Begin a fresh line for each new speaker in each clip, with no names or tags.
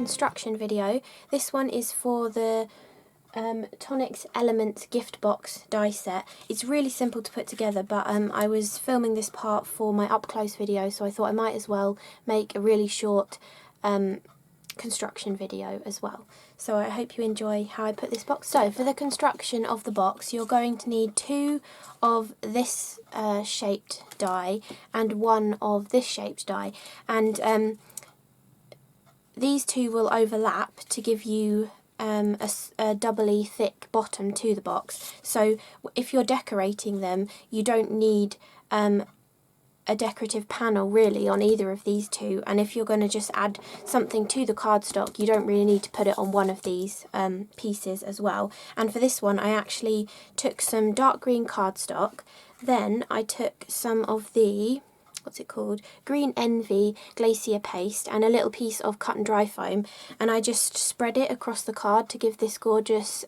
construction video. This one is for the Tonic's Elements gift box die set. It's really simple to put together, but I was filming this part for my up close video, so I thought I might as well make a really short construction video as well. So I hope you enjoy how I put this box. So for the construction of the box, you're going to need 2 of this shaped die and 1 of this shaped die, and these 2 will overlap to give you a doubly thick bottom to the box. So if you're decorating them, you don't need a decorative panel really on either of these 2, and if you're going to just add something to the cardstock, you don't really need to put it on one of these pieces as well. And for this one, I actually took some dark green cardstock, then I took some of the Green Envy Glacier paste and a little piece of cut and dry foam, and I just spread it across the card to give this gorgeous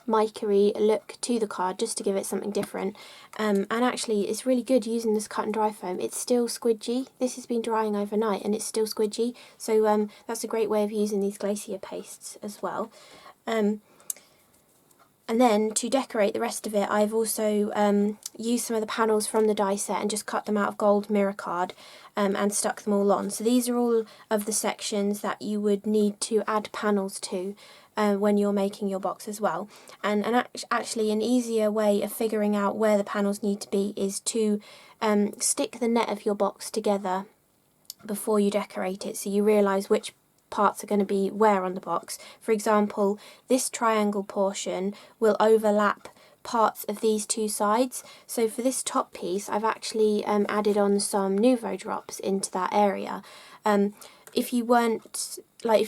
mica-y look to the card, just to give it something different. And actually it's really good using this cut and dry foam. It's still squidgy. This has been drying overnight and it's still squidgy, so that's a great way of using these glacier pastes as well. And then to decorate the rest of it, I've also used some of the panels from the die set and just cut them out of gold mirror card and stuck them all on. So these are all of the sections that you would need to add panels to when you're making your box as well. And actually an easier way of figuring out where the panels need to be is to stick the net of your box together before you decorate it, so you realise which parts are going to be where on the box. For example, this triangle portion will overlap parts of these 2 sides, so for this top piece I've actually added on some Nouveau drops into that area. If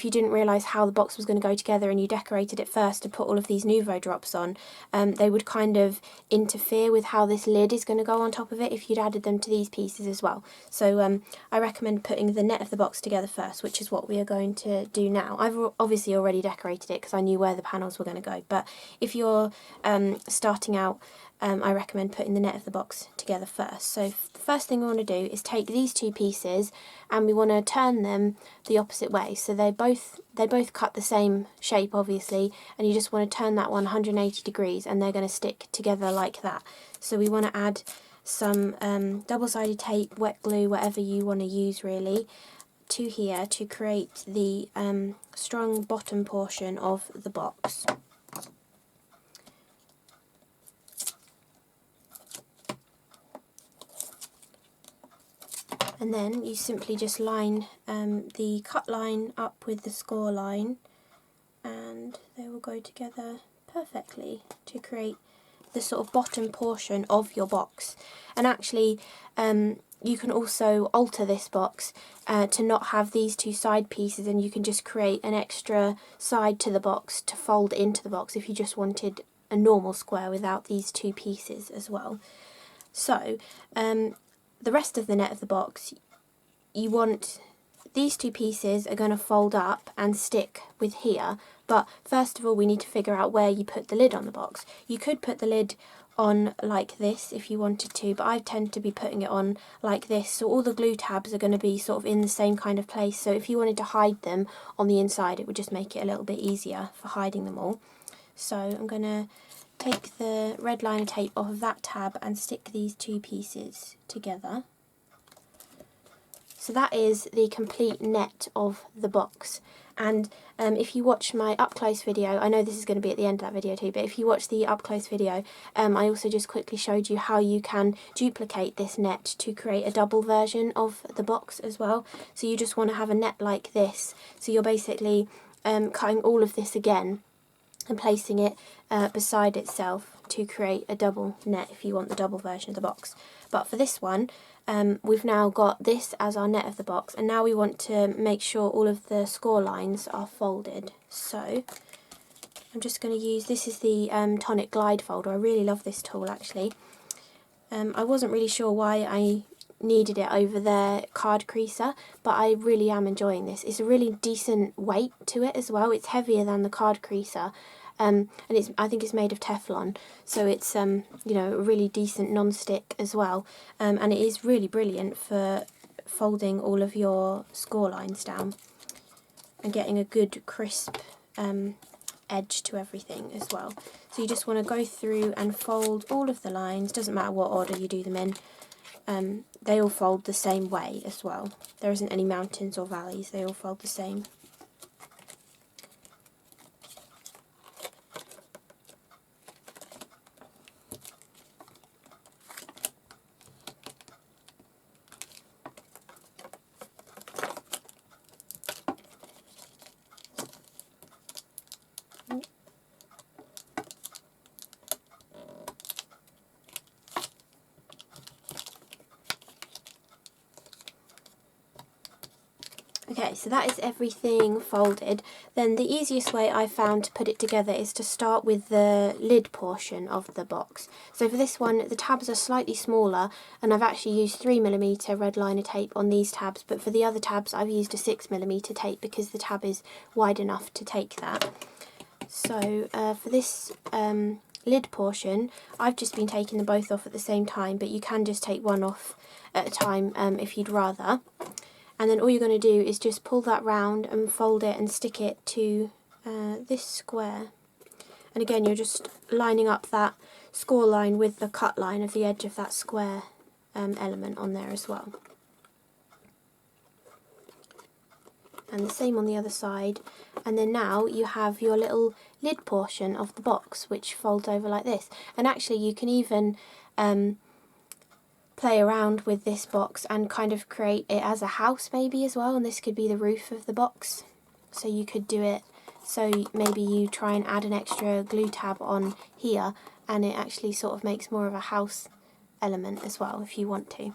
you didn't realise how the box was going to go together and you decorated it first and put all of these Nouveau drops on, they would kind of interfere with how this lid is going to go on top of it if you'd added them to these pieces as well. So I recommend putting the net of the box together first, which is what we are going to do now. I've obviously already decorated it because I knew where the panels were going to go, but if you're starting out, I recommend putting the net of the box together first. So the first thing we want to do is take these 2 pieces and we want to turn them the opposite way. So they both cut the same shape obviously, and you just want to turn that one 180 degrees and they're going to stick together like that. So we want to add some double-sided tape, wet glue, whatever you want to use really, to here to create the strong bottom portion of the box. And then you simply just line the cut line up with the score line, and they will go together perfectly to create the sort of bottom portion of your box. And actually you can also alter this box to not have these 2 side pieces, and you can just create an extra side to the box to fold into the box if you just wanted a normal square without these 2 pieces as well. So the rest of the net of the box, you want these 2 pieces are going to fold up and stick with here, but first of all we need to figure out where you put the lid on the box. You could put the lid on like this if you wanted to, but I tend to be putting it on like this, so all the glue tabs are going to be sort of in the same kind of place, so if you wanted to hide them on the inside it would just make it a little bit easier for hiding them all. So I'm going to take the red liner tape off of that tab and stick these 2 pieces together. So that is the complete net of the box. And if you watch my up close video, I know this is going to be at the end of that video too, but if you watch the up close video, I also just quickly showed you how you can duplicate this net to create a double version of the box as well. So you just want to have a net like this, so you're basically cutting all of this again and placing it beside itself to create a double net if you want the double version of the box. But for this one, we've now got this as our net of the box, and now we want to make sure all of the score lines are folded. So I'm just going to use, this is the Tonic glide folder. I really love this tool actually. I wasn't really sure why I needed it over the card creaser, but I really am enjoying this. It's a really decent weight to it as well. It's heavier than the card creaser, and I think it's made of Teflon, so it's you know, a really decent non-stick as well, and it is really brilliant for folding all of your score lines down. and getting a good crisp edge to everything as well. So you just want to go through and fold all of the lines, doesn't matter what order you do them in, they all fold the same way as well. There isn't any mountains or valleys, they all fold the same. Okay, so that is everything folded. Then the easiest way I found to put it together is to start with the lid portion of the box. So for this one, the tabs are slightly smaller, and I've actually used 3mm red liner tape on these tabs, but for the other tabs I've used a 6mm tape because the tab is wide enough to take that. So for this lid portion, I've just been taking them both off at the same time, but you can just take one off at a time if you'd rather. And then all you're going to do is just pull that round and fold it and stick it to this square. And again, you're just lining up that score line with the cut line of the edge of that square element on there as well. And the same on the other side. And then now you have your little lid portion of the box, which folds over like this. And actually you can even play around with this box and kind of create it as a house maybe as well, and this could be the roof of the box. So you could do it so maybe you try and add an extra glue tab on here and it actually sort of makes more of a house element as well if you want to.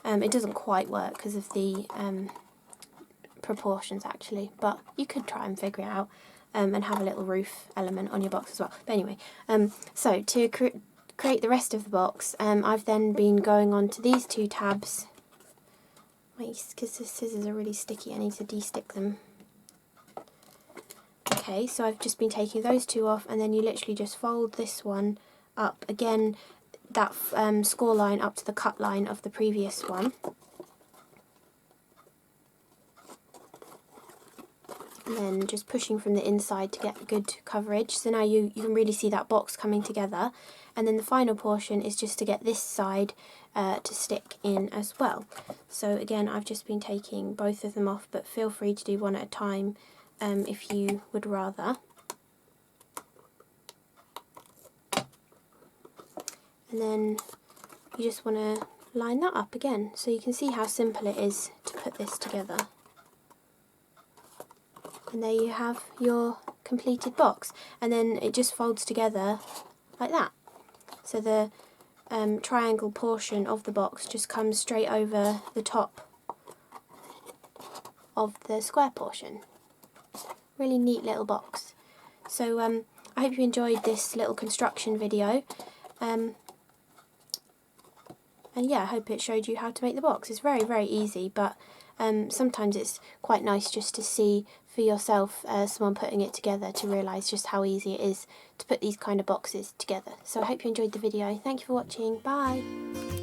It doesn't quite work because of the proportions actually, but you could try and figure it out and have a little roof element on your box as well. But anyway, so to create the rest of the box, I've then been going on to these two tabs. Wait, because the scissors are really sticky, I need to de-stick them. Okay, so I've just been taking those two off, and then you literally just fold this one up. Again, that score line up to the cut line of the previous one. And then just pushing from the inside to get good coverage. So now you can really see that box coming together. And then the final portion is just to get this side to stick in as well. So again, I've just been taking both of them off, but feel free to do one at a time if you would rather. And then you just want to line that up again, so you can see how simple it is to put this together. And there you have your completed box, and then it just folds together like that. So the triangle portion of the box just comes straight over the top of the square portion. Really neat little box. So I hope you enjoyed this little construction video. And yeah, I hope it showed you how to make the box. It's very, very easy, but sometimes it's quite nice just to see for yourself someone putting it together to realise just how easy it is to put these kind of boxes together. So I hope you enjoyed the video. Thank you for watching. Bye!